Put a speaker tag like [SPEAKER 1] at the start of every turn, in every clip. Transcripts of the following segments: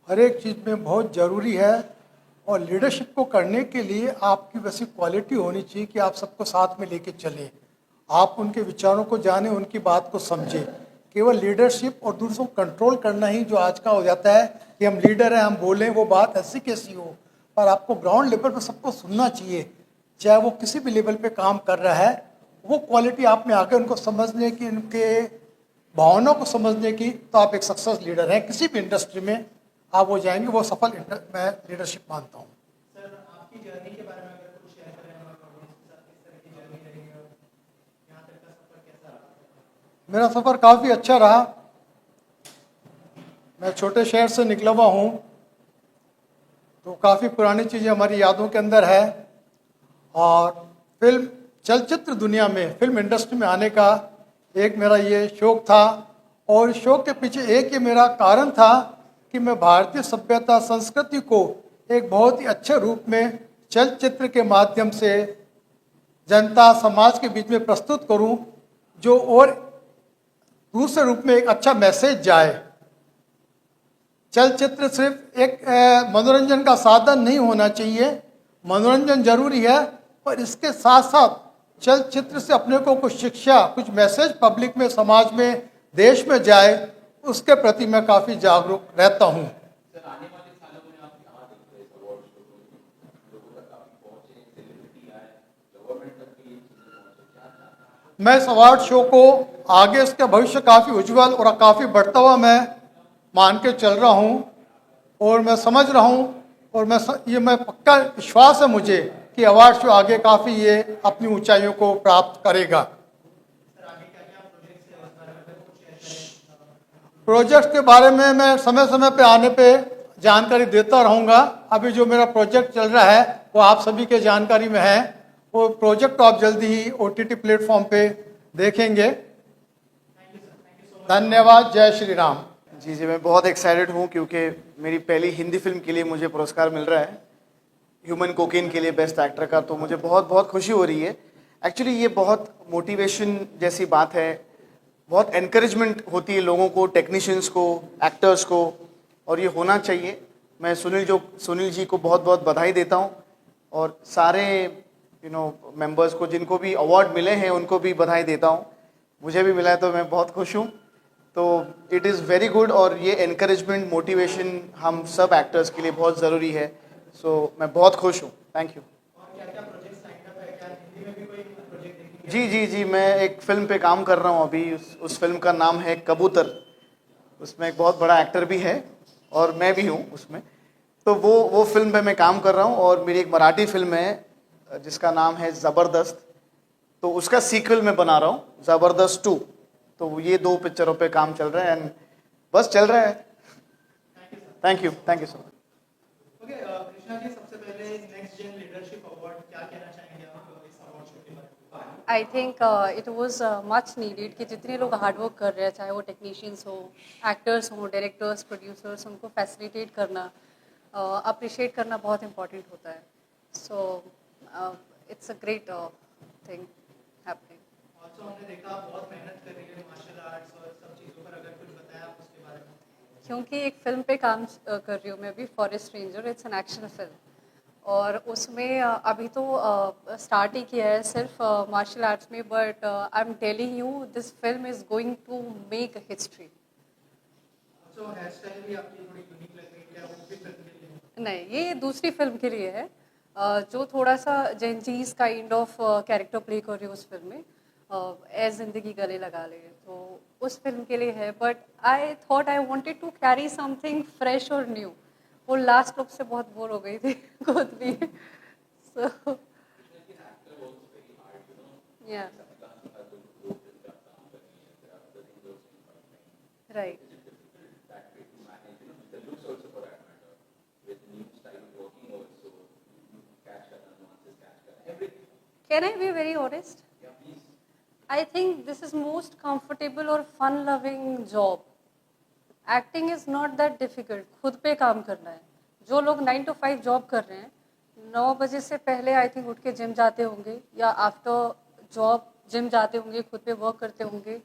[SPEAKER 1] हर एक चीज़ में बहुत ज़रूरी है। और लीडरशिप को करने के लिए आपकी वैसी क्वालिटी होनी चाहिए कि आप सबको साथ में लेके चलें, आप उनके विचारों को जानें, उनकी बात को समझें। केवल लीडरशिप और दूसरों को कंट्रोल करना ही जो आज का हो जाता है कि हम लीडर हैं, हम बोलें, वो बात ऐसी कैसी हो। पर आपको ग्राउंड लेवल पर सबको सुनना चाहिए, चाहे वो किसी भी लेवल पे काम कर रहा है। वो क्वालिटी आप में आके उनको समझने की, उनके भावनाओं को समझने की, तो आप एक सक्सेस लीडर हैं। किसी भी इंडस्ट्री में आप वो जाएंगे, वो सफल मैं लीडरशिप मानता हूँ।
[SPEAKER 2] सर, आपकी जर्नी के बारे में अगर कुछ शेयर करें हमारे ऑडियंस के साथ, किस तरह की जर्नी रही है और यहाँ तक का सफर कैसा रहा?
[SPEAKER 1] मेरा सफ़र काफ़ी अच्छा रहा। मैं छोटे शहर से निकला हुआ हूँ, तो काफ़ी पुरानी चीज़ें हमारी यादों के अंदर है। और फिल्म चलचित्र दुनिया में, फिल्म इंडस्ट्री में आने का एक मेरा ये शौक़ था। और इस शौक़ के पीछे एक ये मेरा कारण था कि मैं भारतीय सभ्यता संस्कृति को एक बहुत ही अच्छे रूप में चलचित्र के माध्यम से जनता समाज के बीच में प्रस्तुत करूं, जो और दूसरे रूप में एक अच्छा मैसेज जाए। चलचित्र सिर्फ एक मनोरंजन का साधन नहीं होना चाहिए। मनोरंजन जरूरी है, पर इसके साथ साथ चलचित्र से अपने को कुछ शिक्षा, कुछ मैसेज पब्लिक में, समाज में, देश में जाए, उसके प्रति मैं काफ़ी जागरूक रहता हूँ।
[SPEAKER 2] सर, आने वाले सालों में आप कहाँ देख रहे हैं इस अवार्ड शो को? लोगों तक काफी पहुंचे, सेलिब्रिटी आए, गवर्नमेंट तक भी ये चीजें पहुंचे, क्या चाहते हैं?
[SPEAKER 1] मैं इस अवार्ड शो को आगे, इसका भविष्य काफ़ी उज्जवल और काफ़ी बढ़ता हुआ मैं मान के चल रहा हूँ। और मैं समझ रहा हूँ, और मैं पक्का विश्वास है मुझे कि अवार्ड शो आगे काफ़ी ये अपनी ऊंचाइयों को प्राप्त करेगा।
[SPEAKER 2] सर, आगे क्या क्या प्रोजेक्ट्स है, उस बारे में अगर कुछ शेयर करें?
[SPEAKER 1] प्रोजेक्ट के बारे में मैं समय समय पे आने पे जानकारी देता रहूँगा। अभी जो मेरा प्रोजेक्ट चल रहा है वो आप सभी के जानकारी में है। वो प्रोजेक्ट आप जल्दी ही OTT प्लेटफॉर्म पे देखेंगे।
[SPEAKER 2] Thank you sir, thank you so much.
[SPEAKER 1] धन्यवाद। जय श्री राम।
[SPEAKER 3] जी जी, मैं बहुत एक्साइटेड हूँ क्योंकि मेरी पहली हिंदी फिल्म के लिए मुझे पुरस्कार मिल रहा है, ह्यूमन कोकीन के लिए बेस्ट एक्टर का। तो मुझे बहुत बहुत खुशी हो रही है। एक्चुअली ये बहुत मोटिवेशन जैसी बात है, बहुत एनकरेजमेंट होती है लोगों को, टेक्नीशियंस को, एक्टर्स को, और ये होना चाहिए। मैं सुनील जी को बहुत बहुत बधाई देता हूँ, और सारे मेंबर्स को जिनको भी अवार्ड मिले हैं उनको भी बधाई देता हूँ। मुझे भी मिला है तो मैं बहुत खुश हूँ। तो इट इज़ वेरी गुड, और ये एनकरेजमेंट, मोटिवेशन हम सब एक्टर्स के लिए बहुत ज़रूरी है। सो मैं बहुत खुश हूँ। Thank you.
[SPEAKER 2] और क्या क्या प्रोजेक्ट्स साइन अप है? क्या हिंदी में भी कोई प्रोजेक्ट देखेंगे?
[SPEAKER 3] जी जी जी, मैं एक फिल्म पे काम कर रहा हूँ अभी। उस फिल्म का नाम है कबूतर। उसमें एक बहुत बड़ा एक्टर भी है और मैं भी हूँ उसमें। तो वो फिल्म पे मैं काम कर रहा हूँ। और मेरी एक मराठी फिल्म है जिसका नाम है ज़बरदस्त, तो उसका सीक्वल मैं बना रहा हूँ, ज़बरदस्त 2। तो ये 2 पिक्चरों पे काम चल रहा है, एंड बस चल रहा है।
[SPEAKER 2] Thank you sir.
[SPEAKER 3] Thank you so much.
[SPEAKER 2] Okay, Krishna ji, सबसे पहले नेक्स्ट जेन लीडरशिप अवार्ड, क्या कहना चाहेंगे आप इस अवार्ड शो के बारे में?
[SPEAKER 4] I think it was much needed कि जितने लोग हार्डवर्क कर रहे हैं, चाहे वो टेक्नीशियंस हो, एक्टर्स हो, डायरेक्टर्स, प्रोड्यूसर्स, उनको फैसिलिटेट करना, अप्रिशिएट करना बहुत इम्पोर्टेंट होता है। So it's a great thing happening.
[SPEAKER 2] Also हमने देखा आप बहुत मेहनत कर रही है मार्शल आर्ट्स और सब चीज़ों पर, अगर कुछ बताया आप उसके बारे में?
[SPEAKER 4] क्योंकि एक फिल्म पे काम कर रही हूँ मैं अभी, forest ranger, it's an action film. और उसमें अभी तो स्टार्ट ही किया है सिर्फ मार्शल आर्ट्स में, but I am telling you this film is going to make history.
[SPEAKER 2] Also hair style भी आपकी थोड़ी यूनिक लग रही है, क्या वो भी फिल्म के लिए?
[SPEAKER 4] नहीं, ये दूसरी फिल्म के लिए है, जो थोड़ा सा Gen Zs kind of character play कर रही हूँ उस फिल्म में, ए जिंदगी गले लगा ले, तो उस फिल्म के लिए है। But I thought I wanted to carry something fresh और न्यू। वो लास्ट लुक से बहुत बोर हो गई थी खुद भी। सो या right. Can I be very honest? I think this is most comfortable or fun-loving job. Acting is not that difficult. खुद पे काम करना है। जो लोग 9 to 5 जॉब कर रहे हैं, 9 बजे से पहले आई थिंक उठ के जिम जाते होंगे, या आफ्टर जॉब जिम जाते होंगे, खुद पे वर्क करते होंगे।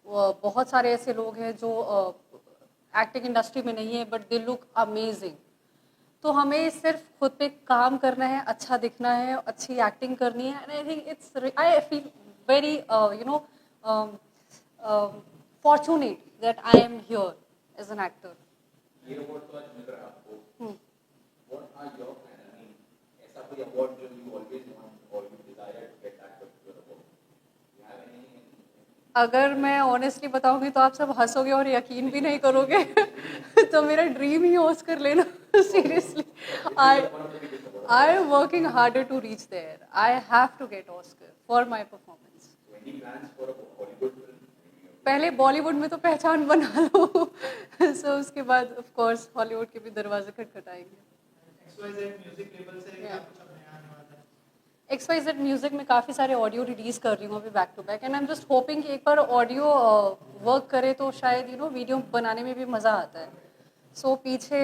[SPEAKER 4] बहुत सारे ऐसे लोग हैं जो एक्टिंग इंडस्ट्री में नहीं है बट दे लुक अमेजिंग। तो हमें सिर्फ खुद पे काम करना है, अच्छा दिखना है, अच्छी एक्टिंग करनी है, and I think it's I feel very fortunate that I am here as an actor.
[SPEAKER 2] ये अवार्ड तो आज मिल रहा है आपको, what are your plan? I mean, ऐसा कोई अवार्ड जो यू ऑलवेज वांट और you desire to get that particular award, you have any?
[SPEAKER 4] अगर मैं ऑनेस्टली बताऊंगी तो आप सब हंसोगे और यकीन भी नहीं करोगे तो मेरा ड्रीम ही ऑस्कर लेना seriously. I am working harder to reach there. I have to get Oscar for my performance.
[SPEAKER 2] Any plans for a Hollywood film?
[SPEAKER 4] पहले बॉलीवुड में तो पहचान बना लो सो उसके बाद ऑफ कोर्स हॉलीवुड के भी दरवाजे खटखटाएंगे। XYZ म्यूजिक में काफ़ी सारे ऑडियो रिलीज कर रही हूँ अभी back to back, and I am just hoping कि एक बार ऑडियो वर्क करे तो शायद वीडियो बनाने में भी मज़ा आता है। सो पीछे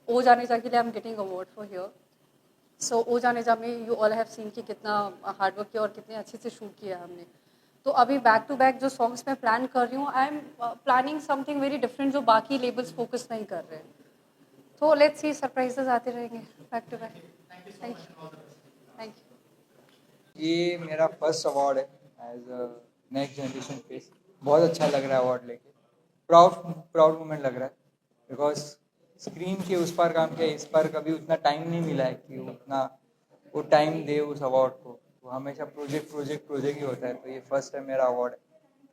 [SPEAKER 4] ओ जाने जा के लिए I am getting award for here. So oh Jaane Jaa में यू ऑल हैव सीन कि कितना हार्डवर्क किया और कितने अच्छे से शूट किया है हमने। तो अभी बैक टू बैक जो सॉन्ग्स मैं प्लान कर रही हूँ, I am planning something very different जो बाकी लेबल्स फोकस नहीं कर रहे हैं। तो लेट्स सी, सरप्राइजेस आते रहेंगे back to back. Thank you.
[SPEAKER 5] ये मेरा फर्स्ट अवार्ड है as a next generation face. बहुत अच्छा लग रहा है अवार्ड लेके, प्राउड मोमेंट लग रहा है, बिकॉज स्क्रीन के उस पार काम किया, इस पार कभी उतना टाइम नहीं मिला है कि वो टाइम दे उस अवार्ड को। तो हमेशा प्रोजेक्ट ही होता है, तो ये फर्स्ट टाइम मेरा अवार्ड है,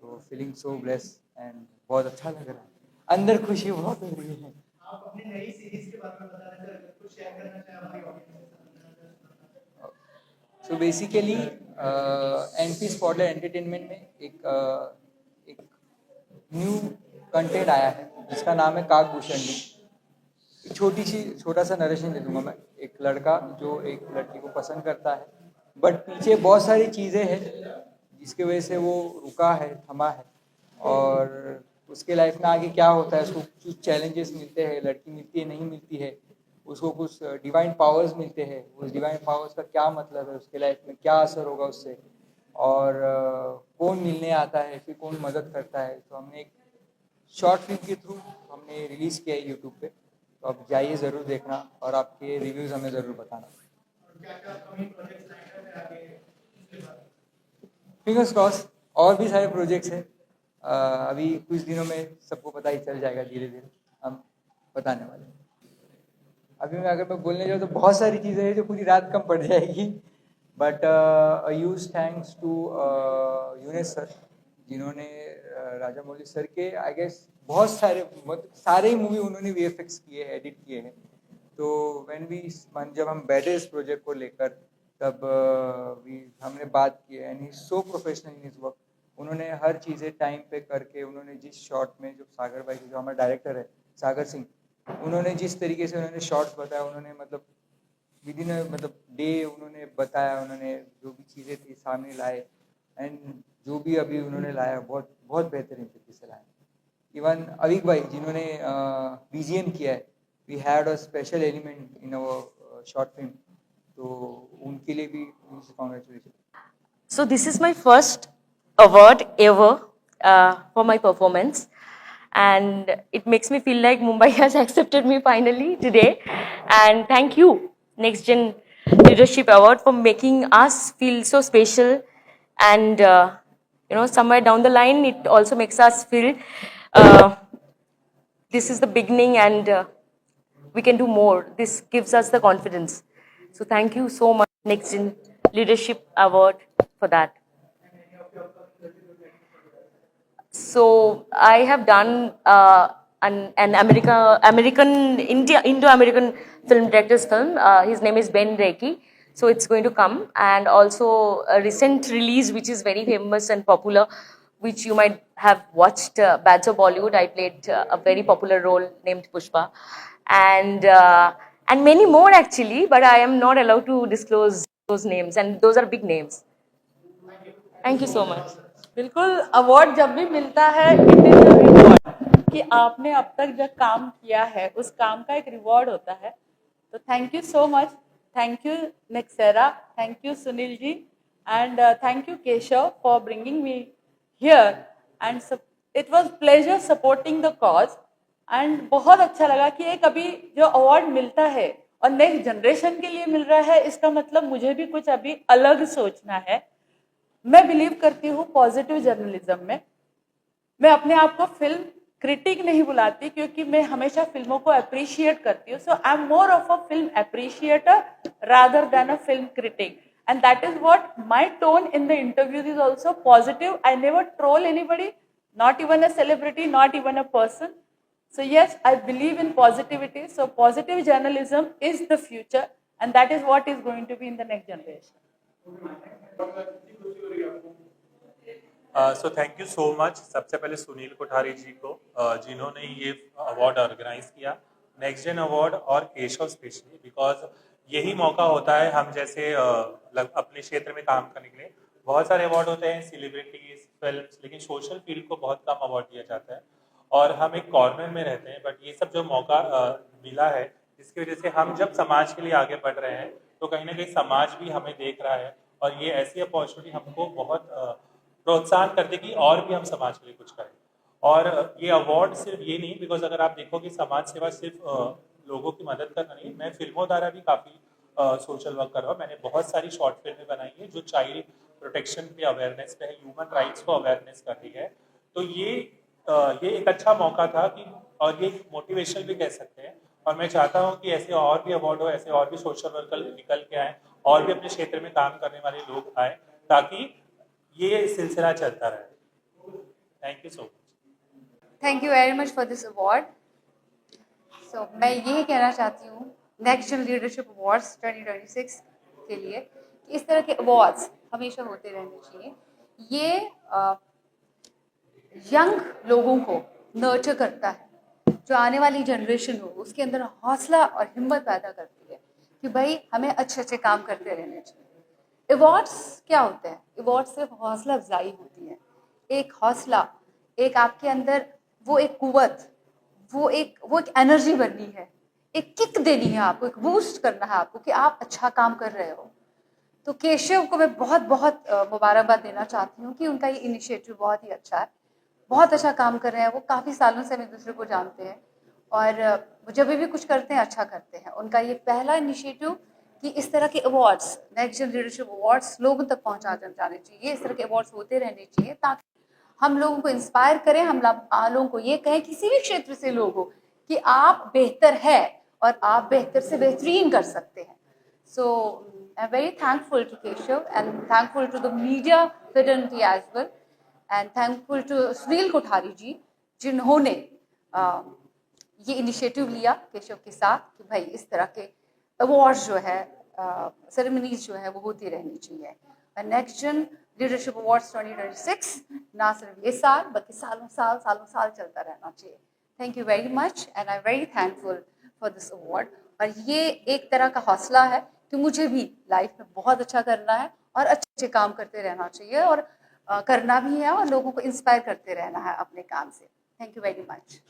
[SPEAKER 5] तो फीलिंग सो ब्लेस एंड बहुत अच्छा लग रहा है, अंदर खुशी बहुत हो रही है।
[SPEAKER 6] आप अपनी नई सीरीज के बारे में बताना चाहें, कुछ शेयर करना चाहें हमारी ऑडियंस के साथ?
[SPEAKER 5] So basically NP spotlight entertainment में एक न्यू कंटेंट आया है जिसका नाम है काकभूषणी। एक छोटा सा नरेशन दे दूंगा मैं। एक लड़का जो एक लड़की को पसंद करता है, बट पीछे बहुत सारी चीज़ें हैं जिसकी वजह से वो रुका है, थमा है, और उसके लाइफ में आगे क्या होता है, उसको कुछ चैलेंजेस मिलते हैं, लड़की मिलती है नहीं मिलती है, उसको कुछ डिवाइन पावर्स मिलते हैं, उस डिवाइन पावर्स का क्या मतलब है, उसके लाइफ में क्या असर होगा उससे, और कौन मिलने आता है, फिर कौन मदद करता है। तो हमने एक शॉर्ट फिल्म के थ्रू हमने रिलीज़ किया है यूट्यूब पे, तो आप जाइए ज़रूर देखना और आपके रिव्यूज़ हमें ज़रूर बताना। फिंगर्स क्रॉस, और भी सारे प्रोजेक्ट्स हैं, अभी कुछ दिनों में सबको पता ही चल जाएगा, धीरे धीरे हम बताने वाले हैं। अभी अगर मैं बोलने जाऊँ तो बहुत सारी चीज़ें हैं जो पूरी रात कम पड़ जाएगी, but huge thanks to Yunus sir, जिन्होंने राजा मौली सर के आई गेस बहुत सारे ही मूवी उन्होंने VFX किए हैं, एडिट किए हैं। तो जब हम बैठे इस प्रोजेक्ट को लेकर, तब हमने बात की, and he so professional in his work. उन्होंने हर चीज़ें टाइम पे करके, उन्होंने जिस शॉट में, जो सागर भाई जो हमारा डायरेक्टर है सागर सिंह, उन्होंने जिस तरीके से उन्होंने शॉट्स बताया, उन्होंने मतलब विदिन डे उन्होंने बताया, उन्होंने जो भी चीज़ें थी सामने लाए, एंड जो भी अभी उन्होंने लाया बहुत बहुत बेहतरीन तरीके से लाया। इवन अविक भाई जिन्होंने BGM किया है, we had a special element in our short film, तो उनके लिए भी congratulation.
[SPEAKER 7] So this is my first award ever for my performance, and it makes me feel like Mumbai has accepted me finally today. And thank you, Next Gen Leadership Award, for making us feel so special. And somewhere down the line, it also makes us feel this is the beginning, and we can do more. This gives us the confidence. So thank you so much, Next Gen Leadership Award, for that. So I have done an Indo-American film director's film. His name is Ben Reiki. So it's going to come, and also a recent release which is very famous and popular, which you might have watched, Bads of Bollywood. I played a very popular role named Pushpa, and many more actually, but I am not allowed to disclose those names, and those are big names. Thank you so much.
[SPEAKER 8] बिल्कुल, award जब भी मिलता है it is a reward कि आपने अब तक जो काम किया है उस काम का एक रिवॉर्ड होता है। तो thank you so much, thank you Nexera, thank you Sunil ji, and thank you Keshav for bringing me here, and it was pleasure supporting the cause and बहुत अच्छा लगा कि एक अभी जो अवार्ड मिलता है और नेक्स्ट जनरेशन के लिए मिल रहा है, इसका मतलब मुझे भी कुछ अभी अलग सोचना है। मैं बिलीव करती हूँ पॉजिटिव जर्नलिज्म में। मैं अपने आप को फिल्म क्रिटिक नहीं बुलाती क्योंकि मैं हमेशा फिल्मों को अप्रिशिएट करती हूँ। So I am more of a film appreciator rather than a film critic, and that is what my tone in the interviews is also positive. I never troll anybody, not even a celebrity, not even a person. So yes, I believe in positivity. So positive journalism is the future, and that is what is going to be in the next generation.
[SPEAKER 9] So thank you so much सबसे पहले सुनील कोठारी जी को जिन्होंने ये award organise किया, next gen award, और Keshav specially, because यही मौका होता है हम जैसे अपने क्षेत्र में काम करने के लिए। बहुत सारे अवार्ड होते हैं, सेलिब्रिटीज, फिल्म्स, लेकिन सोशल फील्ड को बहुत कम अवार्ड दिया जाता है और हम एक कॉर्नर में रहते हैं। बट ये सब जो मौका मिला है, इसकी वजह से हम जब समाज के लिए आगे बढ़ रहे हैं तो कहीं ना कहीं समाज भी हमें देख रहा है और ये ऐसी अपॉर्चुनिटी हमको बहुत प्रोत्साहन करते कि और भी हम समाज के लिए कुछ करें। और ये अवार्ड सिर्फ ये नहीं, बिकॉज अगर आप देखो कि समाज सेवा सिर्फ लोगों की मदद करना नहीं, मैं फिल्मों द्वारा भी काफ़ी सोशल वर्क कर रहा हूँ। मैंने बहुत सारी शॉर्ट फिल्में बनाई है जो चाइल्ड प्रोटेक्शन पे अवेयरनेस पे है, ह्यूमन राइट्स को अवेयरनेस कर रही है। तो ये एक अच्छा मौका था कि, और ये मोटिवेशन भी कह सकते हैं। और मैं चाहता हूँ कि ऐसे और भी अवार्ड हो, ऐसे और भी सोशल वर्कर निकल के आए और भी अपने क्षेत्र में काम करने वाले लोग आए, ताकि ये सिलसिला चलता रहे। Thank you so much.
[SPEAKER 4] Thank you very much for this award. So मैं यही कहना चाहती हूँ नेक्स्ट जन लीडरशिप अवार्ड्स 2026 के लिए कि इस तरह के अवार्ड्स हमेशा होते रहने चाहिए। ये यंग लोगों को नर्चर करता है, जो आने वाली जनरेशन हो उसके अंदर हौसला और हिम्मत पैदा करती है कि भाई हमें अच्छे अच्छे काम करते रहने चाहिए। अवार्ड्स क्या होते हैं? अवार्ड्स सिर्फ हौसला अफजाई होती है, एक हौसला, एक आपके अंदर वो एक कुव्वत, वो एक एनर्जी बननी है, एक किक देनी है आपको, एक बूस्ट करना है आपको कि आप अच्छा काम कर रहे हो। तो केशव को मैं बहुत बहुत मुबारकबाद देना चाहती हूँ कि उनका ये इनिशिएटिव बहुत ही अच्छा है, बहुत अच्छा काम कर रहे हैं। वो काफ़ी सालों से हम एक दूसरे को जानते हैं और वो जब भी कुछ करते हैं अच्छा करते हैं। उनका ये पहला इनिशिएटिव कि इस तरह के अवार्ड्स, नेक्स्ट जन लीडरशिप अवार्ड्स लोगों तक पहुंचा जाने चाहिए। इस तरह के अवार्ड्स होते रहने चाहिए ताकि हम लोगों को इंस्पायर करें, हम लोगों को ये कहें, किसी भी क्षेत्र से लोग हो, कि आप बेहतर है और आप बेहतर से बेहतरीन कर सकते हैं। So I am very thankful to Keshav and thankful to the media fidelity as well and thankful to Sunil Kothari ji, जिन्होंने ये इनिशिएटिव लिया केशव के साथ कि भाई इस तरह के अवार्ड्स जो है, सेरेमनीज जो है वो होती रहनी चाहिए। नेक्स्ट जन लीडरशिप अवार्ड्स 2026 ना सिर्फ ये साल बल्कि सालों साल चलता रहना चाहिए। Thank you very much and I am very thankful for this award. और ये एक तरह का हौसला है कि मुझे भी लाइफ में बहुत अच्छा करना है और अच्छे काम करते रहना चाहिए और करना भी है और लोगों को इंस्पायर करते रहना है अपने काम से। Thank you very much.